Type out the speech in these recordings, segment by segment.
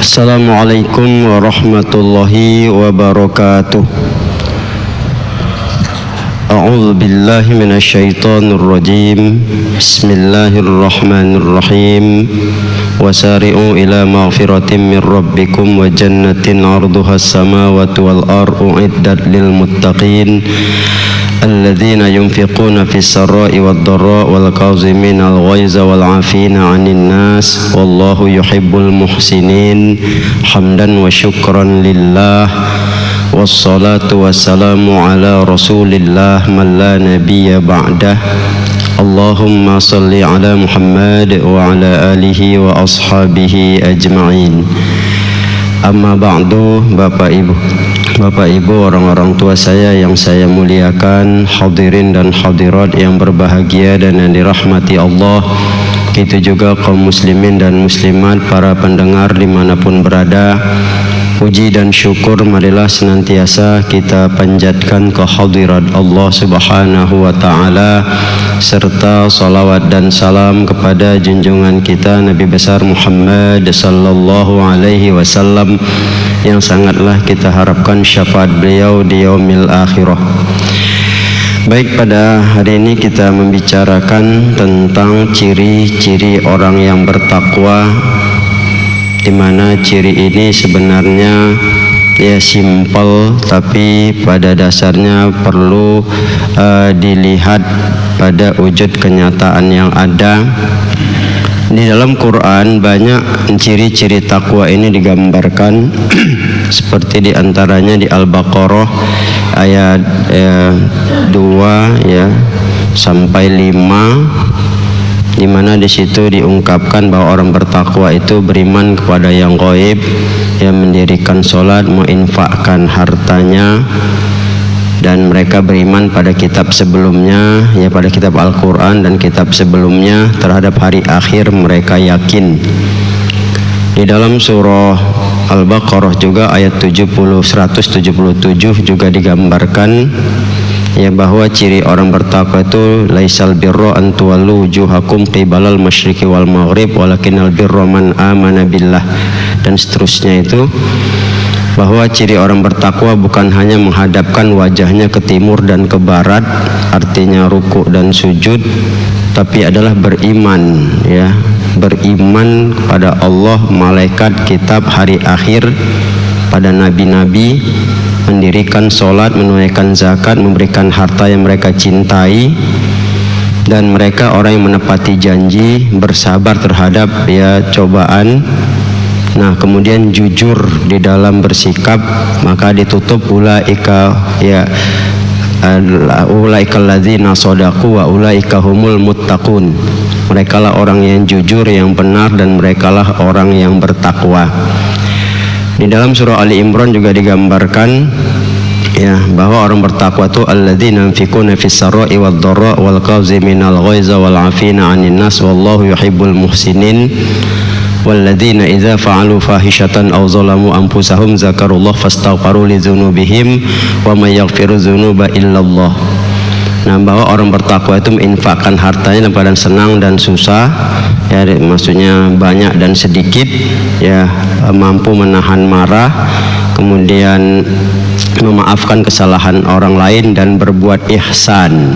Assalamualaikum warahmatullahi wabarakatuh. A'udzu billahi minasyaitonir rajim. Bismillahirrahmanirrahim. Wasari'u ila maghfiratin min rabbikum wa jannatin 'arduhas samawati wal ardu u'iddat lil muttaqin alladzina yunfiquna fis sarra'i wad dharra'i wal kaziminal ghaiza wal 'afina 'anil nas wallahu yuhibbul muhsinin. Hamdan wa syukran lillah. Wassalatu wassalamu ala rasulillah man la nabiyya ba'dah. Allahumma salli ala Muhammad wa ala alihi wa ashabihi ajma'in. Amma ba'du. Bapak Ibu, orang-orang tua saya yang saya muliakan, hadirin dan hadirat yang berbahagia dan yang dirahmati Allah, itu juga kaum muslimin dan muslimat, para pendengar dimanapun berada. Puji dan syukur marilah senantiasa kita panjatkan kehadirat Allah Subhanahu wa ta'ala, serta salawat dan salam kepada junjungan kita Nabi besar Muhammad sallallahu alaihi wasallam, yang sangatlah kita harapkan syafaat beliau di yaumil akhirah. Baik, pada hari ini kita membicarakan tentang ciri-ciri orang yang bertakwa, di mana ciri ini sebenarnya ya simpel, tapi pada dasarnya perlu dilihat pada wujud kenyataan yang ada. Di dalam Quran banyak ciri-ciri takwa ini digambarkan seperti diantaranya di Al-Baqarah ayat 2 ya sampai 5, di mana di situ diungkapkan bahwa orang bertakwa itu beriman kepada yang gaib, yang mendirikan sholat, menginfakkan hartanya, dan mereka beriman pada kitab sebelumnya, ya pada kitab Al-Quran dan kitab sebelumnya. Terhadap hari akhir mereka yakin. Di dalam surah Al-Baqarah juga ayat 177 juga digambarkan ya bahwa ciri orang bertakwa itu laisal birra an tuwallu wujuhakum qibalal masyriqi wal maghrib walakinnal birra man amana billah, dan seterusnya, itu bahwa ciri orang bertakwa bukan hanya menghadapkan wajahnya ke timur dan ke barat, artinya rukuk dan sujud, tapi adalah beriman, ya, beriman kepada Allah, malaikat, kitab, hari akhir, pada nabi-nabi, mendirikan sholat, menunaikan zakat, memberikan harta yang mereka cintai, dan mereka orang yang menepati janji, bersabar terhadap ya cobaan. Nah, kemudian jujur di dalam bersikap, maka ditutup ulaika ya ulaikal ladzina shadaqu wa ulaika humul muttaqun. Merekalah orang yang jujur, yang benar, dan merekalah orang yang bertakwa. Di dalam surah Ali Imran juga digambarkan ya bahwa orang bertakwa itu alladzina yunfiquna fis sarra'i wad dharra'i wal kaziminal ghaiza wal 'afina 'anil nas wallahu yuhibbul muhsinin. Walladzina idza fa'alu fahishatan aw zalamu anfusahum zakarullah fastaghfiru lidzunubihim wa may yaghfiru dzunuba illallah. Nah, bahwa orang bertakwa itu menginfakkan hartanya dalam keadaan senang dan susah, ya, maksudnya banyak dan sedikit, ya, mampu menahan marah, kemudian memaafkan kesalahan orang lain dan berbuat ihsan.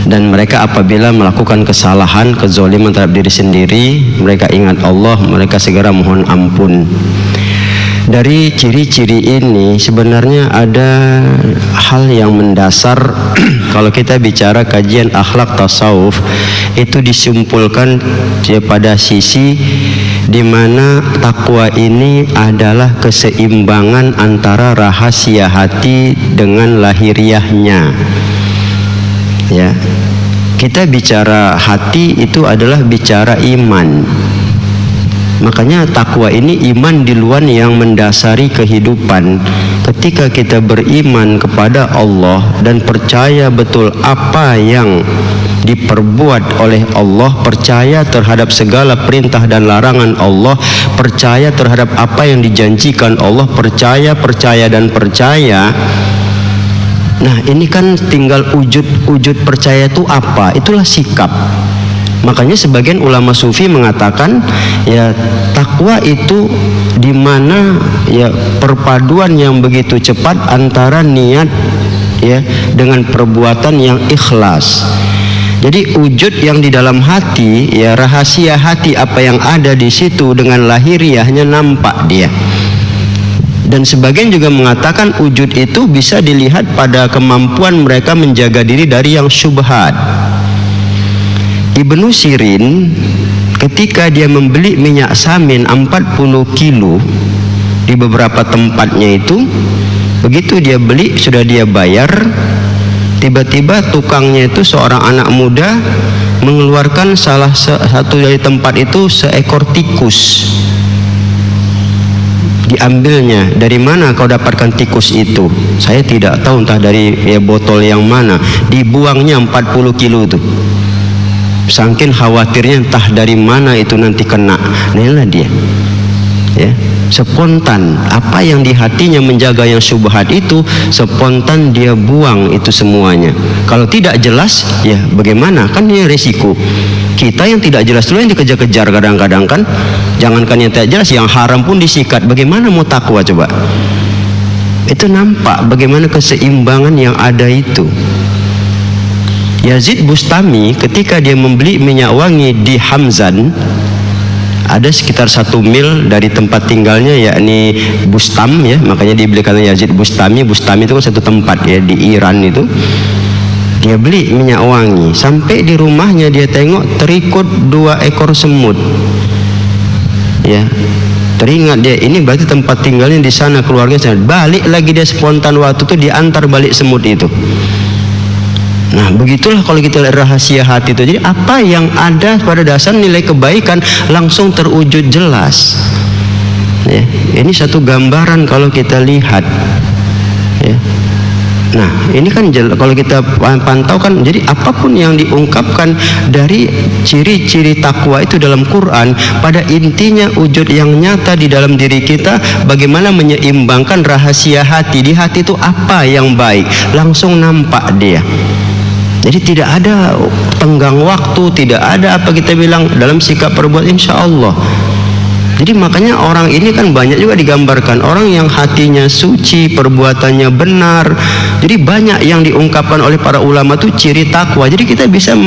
Dan mereka apabila melakukan kesalahan, kezaliman terhadap diri sendiri, mereka ingat Allah, mereka segera mohon ampun. Dari ciri-ciri ini sebenarnya ada hal yang mendasar. Kalau kita bicara kajian akhlak tasawuf, itu disimpulkan pada sisi di mana takwa ini adalah keseimbangan antara rahasia hati dengan lahiriahnya. Ya, kita bicara hati itu adalah bicara iman. Makanya takwa ini iman di luar yang mendasari kehidupan. Ketika kita beriman kepada Allah dan percaya betul apa yang diperbuat oleh Allah, percaya terhadap segala perintah dan larangan Allah, percaya terhadap apa yang dijanjikan Allah, percaya. Nah, ini kan tinggal wujud percaya itu apa? Itulah sikap. Makanya sebagian ulama sufi mengatakan ya takwa itu di mana ya perpaduan yang begitu cepat antara niat ya dengan perbuatan yang ikhlas. Jadi wujud yang di dalam hati ya, rahasia hati apa yang ada di situ dengan lahiriahnya nampak dia. Dan sebagian juga mengatakan wujud itu bisa dilihat pada kemampuan mereka menjaga diri dari yang syubhat. Ibnu Sirin ketika dia membeli minyak samin 40 kilo di beberapa tempatnya itu, begitu dia beli sudah dia bayar, tiba-tiba tukangnya itu seorang anak muda mengeluarkan salah satu dari tempat itu seekor tikus. Diambilnya, dari mana kau dapatkan tikus itu? Saya tidak tahu, entah dari ya, botol yang mana. Dibuangnya 40 kilo itu. Saking khawatirnya entah dari mana itu nanti kena. Nah inilah dia ya, spontan. Apa yang di hatinya menjaga yang syubhat itu, spontan dia buang itu semuanya. Kalau tidak jelas ya bagaimana, kan ini resiko. Kita yang tidak jelas dulu yang dikejar-kejar kadang-kadang kan. Jangankan yang tidak jelas, yang haram pun disikat. Bagaimana mau takwa coba? Itu nampak bagaimana keseimbangan yang ada itu. Yazid Bustami ketika dia membeli minyak wangi di Hamzan, ada sekitar 1 mil dari tempat tinggalnya, yakni Bustam ya, makanya dibelikan Yazid Bustami. Bustami itu kan satu tempat ya di Iran itu. Dia beli minyak wangi, sampai di rumahnya dia tengok terikut 2 ekor semut. Ya, teringat dia ini berarti tempat tinggalnya di sana, keluarganya sana. Balik lagi dia spontan waktu itu diantar balik semut itu. Nah begitulah kalau kita lihat rahasia hati itu. Jadi apa yang ada pada dasar nilai kebaikan langsung terwujud jelas. Ya, ini satu gambaran kalau kita lihat. Ya. Nah ini kan kalau kita pantau kan, jadi apapun yang diungkapkan dari ciri-ciri takwa itu dalam Quran, pada intinya wujud yang nyata di dalam diri kita, bagaimana menyeimbangkan rahasia hati. Di hati itu apa yang baik langsung nampak dia. Jadi tidak ada tenggang waktu, tidak ada apa kita bilang dalam sikap perbuatan, insya Allah. Jadi makanya orang ini kan banyak juga digambarkan orang yang hatinya suci, perbuatannya benar. Jadi banyak yang diungkapkan oleh para ulama itu ciri takwa. Jadi kita bisa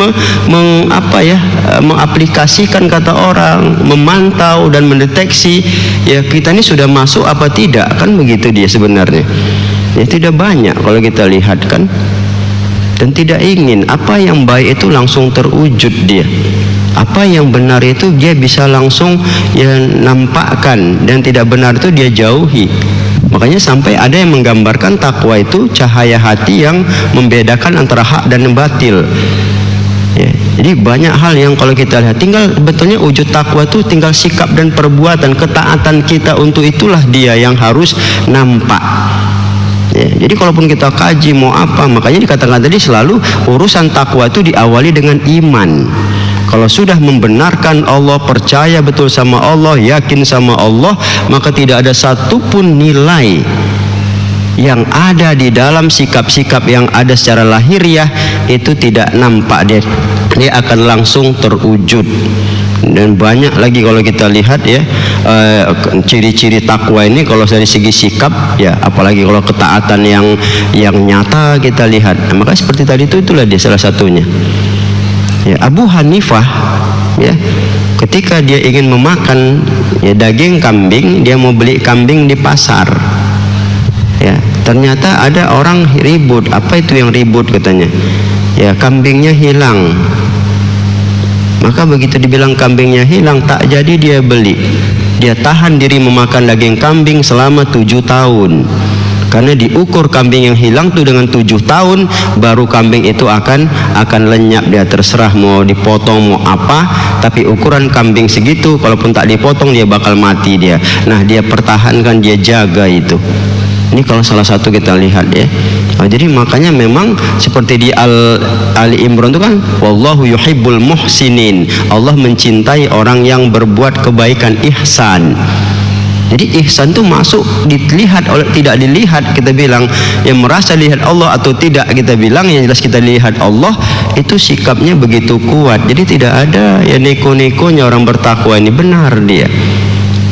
mengaplikasikan kata orang, memantau dan mendeteksi ya kita ini sudah masuk apa tidak, kan begitu dia sebenarnya. Ya tidak banyak kalau kita lihat kan. Dan tidak ingin apa yang baik itu langsung terwujud dia. Apa yang benar itu dia bisa langsung ya nampakkan, dan tidak benar itu dia jauhi. Makanya sampai ada yang menggambarkan takwa itu cahaya hati yang membedakan antara hak dan batil. Ya, jadi banyak hal yang kalau kita lihat, tinggal betulnya wujud takwa itu tinggal sikap dan perbuatan, ketaatan kita untuk itulah dia yang harus nampak. Ya, jadi kalaupun kita kaji mau apa, makanya dikatakan tadi selalu urusan takwa itu diawali dengan iman. Kalau sudah membenarkan Allah, percaya betul sama Allah, yakin sama Allah, maka tidak ada satupun nilai yang ada di dalam sikap-sikap yang ada secara lahiriah itu tidak nampak, dia akan langsung terwujud. Dan banyak lagi kalau kita lihat ya ciri-ciri takwa ini kalau dari segi sikap ya, apalagi kalau ketaatan yang nyata kita lihat. Maka seperti tadi itulah dia salah satunya. Ya, Abu Hanifah ya, ketika dia ingin memakan ya daging kambing, dia mau beli kambing di pasar. Ya, ternyata ada orang ribut. Apa itu yang ribut katanya? Ya, kambingnya hilang. Maka begitu dibilang kambingnya hilang, tak jadi dia beli. Dia tahan diri memakan daging kambing selama 7 tahun. Karena diukur kambing yang hilang itu dengan 7 tahun, baru kambing itu akan lenyap. Dia terserah mau dipotong mau apa, tapi ukuran kambing segitu, kalaupun tak dipotong dia bakal mati dia. Nah dia pertahankan, dia jaga itu. Ini kalau salah satu kita lihat ya. Nah, jadi makanya memang seperti di Ali Imran itu kan, wallahu yuhibbul muhsinin. Allah mencintai orang yang berbuat kebaikan, ihsan. Jadi ihsan itu masuk dilihat oleh, tidak dilihat kita bilang, yang merasa lihat Allah atau tidak kita bilang, yang jelas kita lihat Allah, itu sikapnya begitu kuat. Jadi tidak ada ya neko-nekonya orang bertakwa ini, benar dia.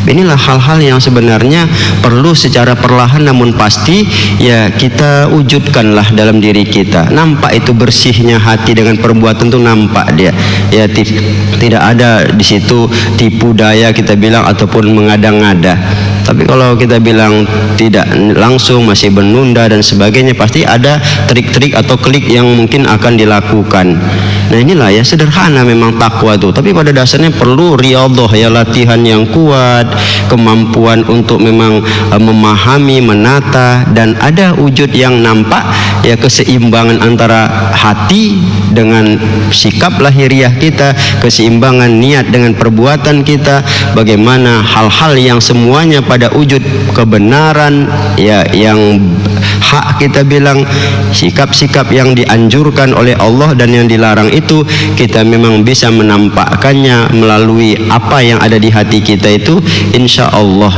Inilah hal-hal yang sebenarnya perlu secara perlahan namun pasti ya kita wujudkanlah dalam diri kita. Nampak itu bersihnya hati dengan perbuatan itu, nampak dia. Ya tidak ada di situ tipu daya kita bilang ataupun mengada-ngada. Tapi kalau kita bilang tidak langsung, masih menunda dan sebagainya, pasti ada trik-trik atau klik yang mungkin akan dilakukan. Nah inilah ya, sederhana memang takwa itu, tapi pada dasarnya perlu riyadhah ya, latihan yang kuat, kemampuan untuk memang memahami, menata, dan ada wujud yang nampak ya, keseimbangan antara hati dengan sikap lahiriah kita, keseimbangan niat dengan perbuatan kita, bagaimana hal-hal yang semuanya pada wujud kebenaran ya, yang hak kita bilang, sikap-sikap yang dianjurkan oleh Allah dan yang dilarang itu kita memang bisa menampakkannya melalui apa yang ada di hati kita itu, insya Allah.